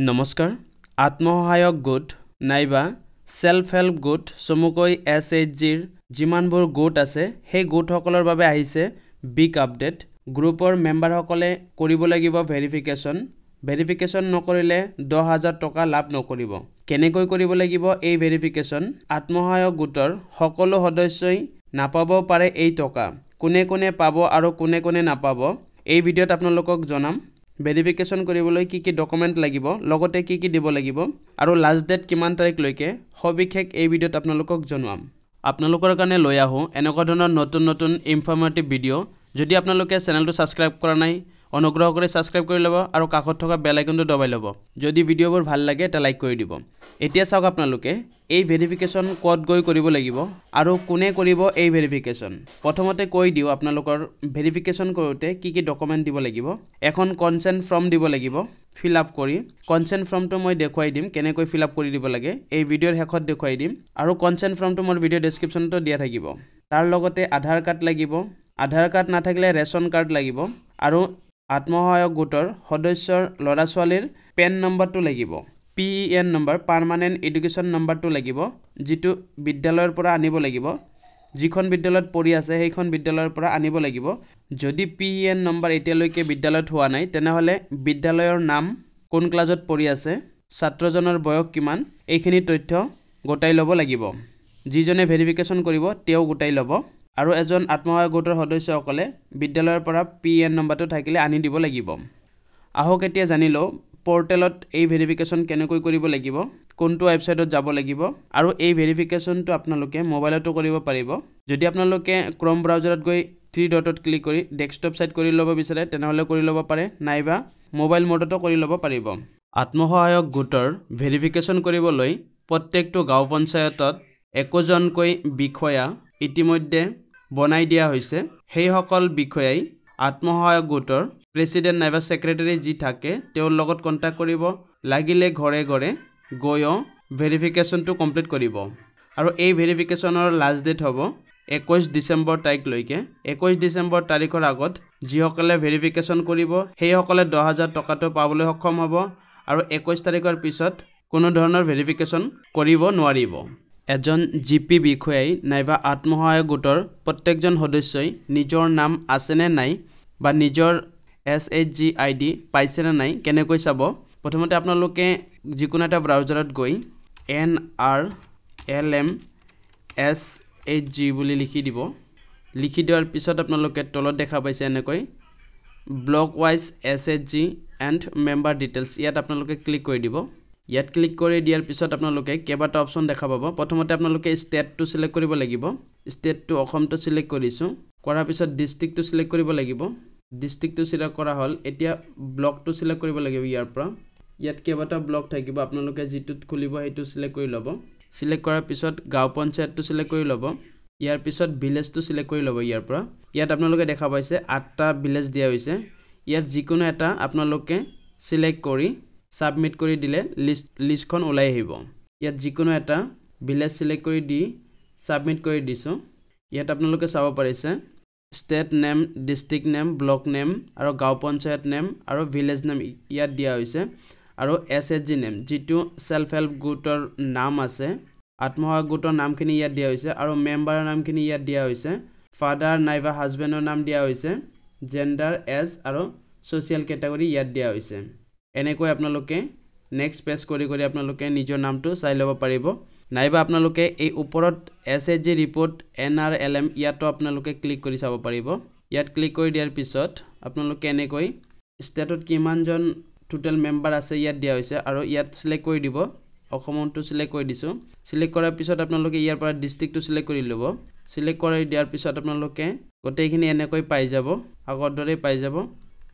নমস্কাৰ আত্মসহায়ক গোট নাইবা সেলফ হেল্প গোট সমুকৈ SHGৰ যিমানবোৰ গোট আছে সেই গোটসকলৰ বাবে আহিছে বিগ আপডেট গ্ৰুপৰ মেম্বাৰসকলে কৰিব লাগিব ভেৰিফিকেশন নকৰিলে 10000 টকা লাভ নকৰিব কেনেকৈ কৰিব লাগিব এই ভেৰিফিকেশন আত্মসহায়ক গোটৰ সকলো সদস্যই নাপাব পাৰে এই টকা কোনে কোনে পাব আৰু কোনে কোনে নাপাব এই ভিডিঅ'ত আপোনালোকক জনাম ভেৰিফিকেশন কৰিবলৈ কি কি ডকুমেন্ট লাগিব লগতে কি কি দিব লাগিব আৰু লাষ্ট ডেট কিমান তাৰিখ লৈকে সবিশেষ এই ভিডিঅ'ত আপোনালোকক জনাম আপোনালোকৰ কাৰণে লৈ আহো এনেকুৱা ধৰণৰ নতুন ইনফৰমেটিভ ভিডিঅ' যদি আপোনালোকে চেনেলটো সাবস্ক্ৰাইব কৰা নাই অনুগ্ৰহ কৰি সাবস্ক্ৰাইব কৰি লব আৰু কাষত থকা বেল আইকনটো দবাই লব যদি ভিডিঅ'বোৰ ভাল লাগে তা লাইক কৰি দিব এতিয়া চাওক আপোনালোকে এই ভেৰিফিকেশন কোড গৈ কৰিব লাগিব আৰু কোনে কৰিব এই ভেৰিফিকেশন প্ৰথমতে কৈ দিও আপোনালোকৰ ভেৰিফিকেশন কৰোতে কি কি ডকুমেন্ট দিব লাগিব এখন কনসেন্ট ফৰ্ম দিব লাগিব ফিল আপ কৰি কনসেন্ট ফৰ্মটো মই দেখুৱাই দিম কেনেকৈ ফিল আপ কৰি দিব লাগে এই ভিডিঅ'ৰ শেষত দেখুৱাই দিম আৰু কনসেন্ট ফৰ্মটো মোৰ ভিডিঅ' ডেসক্ৰিপচনটো দিয়া থাকিব তাৰ লগতে আধাৰ কাৰ্ড লাগিব আধাৰ কাৰ্ড নাথাকিলে ৰেশন কাৰ্ড লাগিব আৰু আত্মসহায়ক গোটৰ সদস্যৰ লৰা ছোৱালীৰ পেন নম্বৰটো লাগিব PEN নম্বৰ পাৰ্মানেন্ট এডুকেশন নম্বৰটো লাগিব যেটো বিদ্যালয়ৰ পৰা আনিব লাগিব যিখন বিদ্যালয়ত পঢ়ি আছে সেইখন বিদ্যালয়ৰ পৰা আনিব লাগিব যদি PEN নম্বৰ এতিয়ালৈকে বিদ্যালয়ত হোৱা নাই তেনেহলে বিদ্যালয়ৰ নাম কোন ক্লাছত পঢ়ি আছে ছাত্ৰজনৰ বয়স কিমান এইখিনি তথ্য গোটাই ল'ব লাগিব যিজনে ভেৰিফিকেশন কৰিব তেও গোটাই ল'ব আৰু এজন আত্মসহায়ক গোটৰ সদস্যসকলে বিদ্যালয়ৰ পৰা PEN নম্বৰটো থাকিলে আনি দিব লাগিব আহক এতিয়া জানিলো পোৰ্টেলত এই ভেৰিফিকেশন কেনেকৈ কৰিব লাগিব কোনটো ওয়েবসাইটত যাব লাগিব আৰু এই ভেৰিফিকেশনটো আপোনালোকে মোবাইলতো কৰিব পাৰিব যদি আপোনালোকে ক্ৰোম ব্ৰাউজাৰত গৈ 3 ডটত ক্লিক কৰি ডেস্কটপ সাইট কৰি ল'ব বিচাৰে তেনেহলে কৰি ল'ব পাৰে নাইবা মোবাইল মোডতো কৰি ল'ব পাৰিব আত্মসহায়ক গোটৰ ভেৰিফিকেশন কৰিবলৈ প্ৰত্যেকটো গাঁও পঞ্চায়তত একোজনকৈ বিষয়া ইতিমধ্যে বনাই দিয়া হৈছে সেই সকল বিষয়াই আত্মসহায়ক গোটৰ প্ৰেসিডেন্ট নাইবা সেক্ৰেটাৰি যি থাকে তেওঁৰ লগত কন্টাক্ট কৰিব লাগিলে ঘৰে ঘৰে গয়ো ভেৰিফিকেশনটো কমপ্লিট কৰিব আৰু এই ভেৰিফিকেশনৰ লাষ্ট ডেট হ'ব 21 ডিসেম্বৰ তাৰিখ লৈকে 21 ডিসেম্বৰ তাৰিখৰ আগত যিসকলে ভেৰিফিকেশন কৰিব সেই সকলে 10000 টকাটো পাবলৈ সক্ষম হ'ব আৰু 21 তাৰিখৰ পিছত কোনো ধৰণৰ ভেৰিফিকেশন কৰিব নোৱাৰিব এজন জিপি বিষয়াই নাইবা আত্মসহায়ক গোটৰ প্ৰত্যেকজন সদস্যই নিজৰ নাম আছে নে নাই বা নিজৰ SHG ID পাইছে নে নাই কেনেকৈ চাব প্ৰথমতে আপোনালোকে যিকোনো এটা ব্ৰাউজাৰত গৈ NRLM-SHG বুলি লিখি দিব লিখি দিয়াৰ পিছত আপোনালোকে তলত দেখা পাইছে এনেকৈ block wise SHG and member details ইয়াত আপোনালোকে ক্লিক কৰি দিব ইয়াত ক্লিক কৰি দিয়াৰ পিছত আপোনালোকে কেইবাটা অপচন দেখা পাব প্ৰথমতে আপোনালোকে ষ্টেটটো সিলেক্ট কৰিব লাগিব ষ্টেটটো অসমটো সিলেক্ট কৰিছো কৰাৰ পিছত ডিস্ট্ৰিক্টটো সিলেক্ট কৰিব লাগিব ডিস্ট্ৰিক্টটো সিলেক্ট কৰা হল এতিয়া ব্লকটো সিলেক্ট কৰিব লাগিব ইয়াৰ পৰা ইয়াত কেইবাটা ব্লক থাকিব আপোনালোকে যেটোত খুলিব হেতু সিলেক্ট কৰি ল'ব সিলেক্ট কৰাৰ পিছত গাঁও পঞ্চায়তটো সিলেক্ট কৰি ল'ব ইয়াৰ পিছত ভিলেজটো সিলেক্ট কৰি ল'ব ইয়াৰ পৰা ইয়াত আপোনালোকে দেখা পাইছে 8টা ভিলেজ দিয়া হৈছে ইয়াত যিকোনো এটা আপোনালোকে সিলেক্ট কৰি সাবমিট কৰি দিলে লিষ্টখন ওলাই আহিব ইয়াত যিকোনো এটা ভিলেজ সিলেক্ট কৰি দি সাবমিট কৰি দিছো ইয়াত আপোনালোকে চাব পাৰিছে state name district name block name আৰু গাঁও পঞ্চায়ত নেম আৰু ভিলেজ নেম ইয়াত দিয়া হৈছে আৰু SHG নেম যেটো সেলফ হেল্প গোটৰ নাম আছে আত্মসহায়ক গোটৰ নামখিনি ইয়াত দিয়া হৈছে আৰু মেম্বাৰৰ নামখিনি ইয়াত দিয়া হৈছে ফাদাৰ নাইবা হাজবেণ্ডৰ নাম দিয়া হৈছে জেন্ডাৰ এজ আৰু সোশিয়াল ক্যাটাগৰী ইয়াত দিয়া হৈছে এনেকৈ আপোনালোকে নেক্সট পেজ কৰি আপোনালোকে নিজৰ নামটো চাই ল'ব পাৰিব নাইবা আপোনালোকে এই ওপৰত SHG ৰিপোৰ্ট NRLM ইয়াতো আপোনালোকে ক্লিক কৰি চাব পাৰিব ইয়াত ক্লিক কৰি দিয়াৰ পিছত আপোনালোকে এনেকৈ ষ্টেটত কিমানজন টোটাল মেম্বাৰ আছে ইয়াত দিয়া হৈছে আৰু ইয়াত সিলেক্ট কৰি দিব অসমটো সিলেক্ট কৰি দিছো সিলেক্ট কৰাৰ পিছত আপোনালোকে ইয়াৰ পৰা ডিস্ট্ৰিক্টটো সিলেক্ট কৰি ল'ব সিলেক্ট কৰি দিয়াৰ পিছত আপোনালোকে গোটেইখিনি এনেকৈ পাই যাব আগৰ দৰে পাই যাব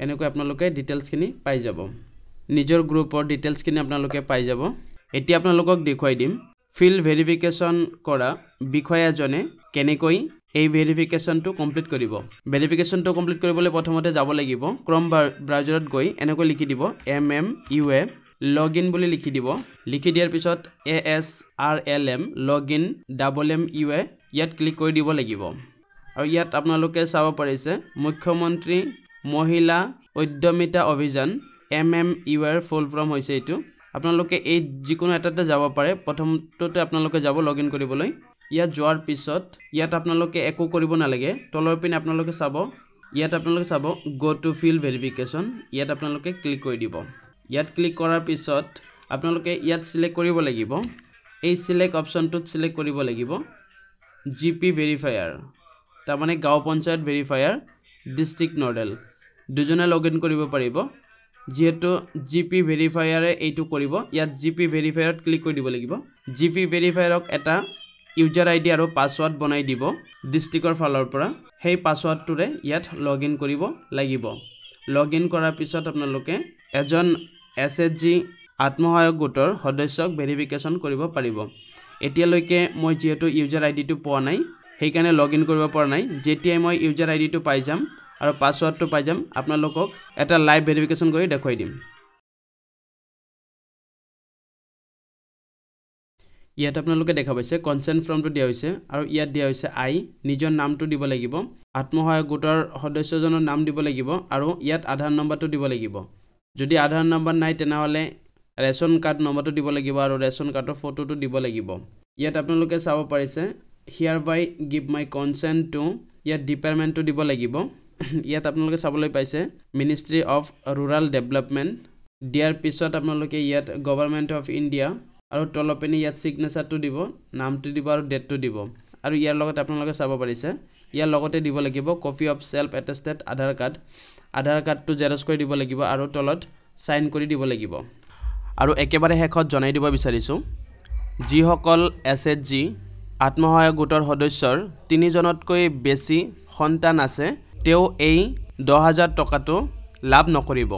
এনেকৈ আপোনালোকে ডিটেইলছখিনি পাই যাব নিজৰ গ্ৰুপৰ ডিটেইলছখিনি আপোনালোকে পাই যাব এতিয়া আপোনালোকক দেখুৱাই দিম ফিল ভেৰিফিকেশন কৰা বিষয়াজনে কেনেকৈ এই ভেৰিফিকেশনটো কমপ্লিট কৰিব ভেৰিফিকেশনটো কমপ্লিট কৰিবলৈ প্ৰথমতে যাব লাগিব ক্ৰোম ব্ৰাউজাৰত গৈ এনেকৈ লিখি দিব MMUA লগইন বুলি লিখি দিব লিখি দিয়াৰ পিছত ASRLM লগইন MMUA ইয়াত ক্লিক কৰি দিব লাগিব আৰু ইয়াত আপোনালোকে চাব পাৰিছে মুখ্যমন্ত্ৰী মহিলা উদ্যমিতা অভিযান MMUR ফুল ফৰ্ম হৈছে এটো আপোনালোকে এই যিকোনো এটাতে যাব পাৰে প্ৰথমটোতে আপোনালোকে যাব লগইন কৰিবলৈ ইয়াত যোৱাৰ পিছত ইয়াত আপোনালোকে একো কৰিব নালাগে তলৰ পিনে আপোনালোকে চাব ইয়াত আপোনালোকে চাব গো টু ফিল্ড ভেৰিফিকেশ্যন ইয়াত আপোনালোকে ক্লিক কৰি দিব ইয়াত ক্লিক কৰাৰ পিছত আপোনালোকে ইয়াত সিলেক্ট কৰিব লাগিব এই সিলেক্ট অপচনটোত সিলেক্ট কৰিব লাগিব জিপি ভেৰিফায়াৰ তাৰ মানে গাঁও পঞ্চায়ত ভেৰিফায়াৰ ডিস্ট্ৰিক্ট নডেল দুজনে লগইন কৰিব পাৰিব যেহেতু জিপি ভেৰিফায়াৰে এইটো কৰিব ইয়াত জিপি ভেৰিফায়াৰত ক্লিক কৰি দিব লাগিব জিপি ভেৰিফায়াৰক এটা ইউজাৰ আইডি আৰু পাছৱৰ্ড বনাই দিব ডিস্ট্ৰিক্টৰ ফালৰ পৰা সেই পাছৱৰ্ডটোৰে ইয়াত লগইন কৰিব লাগিব লগইন কৰাৰ পিছত আপোনালোকে এজন এছএচজি আত্মসহায়ক গোটৰ সদস্যক ভেৰিফিকেশ্যন কৰিব পাৰিব এতিয়ালৈকে মই যেহেতু ইউজাৰ আইডিটো পোৱা নাই সেইকাৰণে লগইন কৰিব পৰা নাই যেতিয়াই মই ইউজাৰ আইডিটো পাই যাম আৰু পাছৱৰ্ডটো পাই যাম আপোনালোকক এটা লাইভ ভেৰিফিকেশ্যন কৰি দেখুৱাই দিম ইয়াত আপোনালোকে দেখা পাইছে কনসেন্ট ফৰ্মটো দিয়া হৈছে আৰু ইয়াত দিয়া হৈছে আই নিজৰ নামটো দিব লাগিব আত্মসহায়ক গোটৰ সদস্যজনৰ নাম দিব লাগিব আৰু ইয়াত আধাৰ নম্বৰটো দিব লাগিব যদি আধাৰ নম্বৰ নাই তেনেহলে ৰেশন কাৰ্ড নম্বৰটো দিব লাগিব আৰু ৰেশন কাৰ্ডৰ ফটোটো দিব লাগিব ইয়াত আপোনালোকে চাব পাৰিছে হিয়াৰ বাই গিভ মাই কনসেন্ট টু ইয়াত ডিপাৰ্টমেণ্টটো দিব লাগিব ইয়াত আপোনালোকে চাবলৈ পাইছে মিনিষ্ট্ৰি অফ ৰুৰাল ডেভেলপমেণ্ট দিয়াৰ পিছত আপোনালোকে ইয়াত গভৰ্ণমেণ্ট অফ ইণ্ডিয়া আৰু তলপিনে ইয়াত সিগনেচাৰটো দিব নামটো দিব আৰু ডেটটো দিব আৰু ইয়াৰ লগত আপোনালোকে চাব পাৰিছে ইয়াৰ লগতে দিব লাগিব কপি অফ সেলফ এটেষ্টেড আধাৰ কাৰ্ডটো জেৰক্স কৰি দিব লাগিব আৰু তলত সাইন কৰি দিব লাগিব আৰু একেবাৰে শেষত জনাই দিব বিচাৰিছো যিসকল এছএচজি আত্মসহায়ক গোটৰ সদস্যৰ 3 জনতকৈ বেছি সন্তান আছে তেও এই 10000 টকাটো লাভ নকৰিব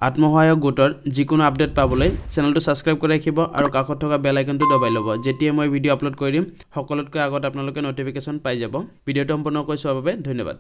আত্মসহায়ক গোটৰ যিকোনো আপডেট পাবলৈ চেনেলটো সাবস্ক্ৰাইব কৰি ৰাখিব আৰু কাষত থকা বেল আইকনটো দবাই ল'ব যেতিয়া মই ভিডিও আপলোড কৰি দিম সকলোতকৈ আগত আপোনালোকে নটিফিকেশ্যন পাই যাব ভিডিওটো সম্পূৰ্ণ কৰি চোৱাৰ বাবে ধন্যবাদ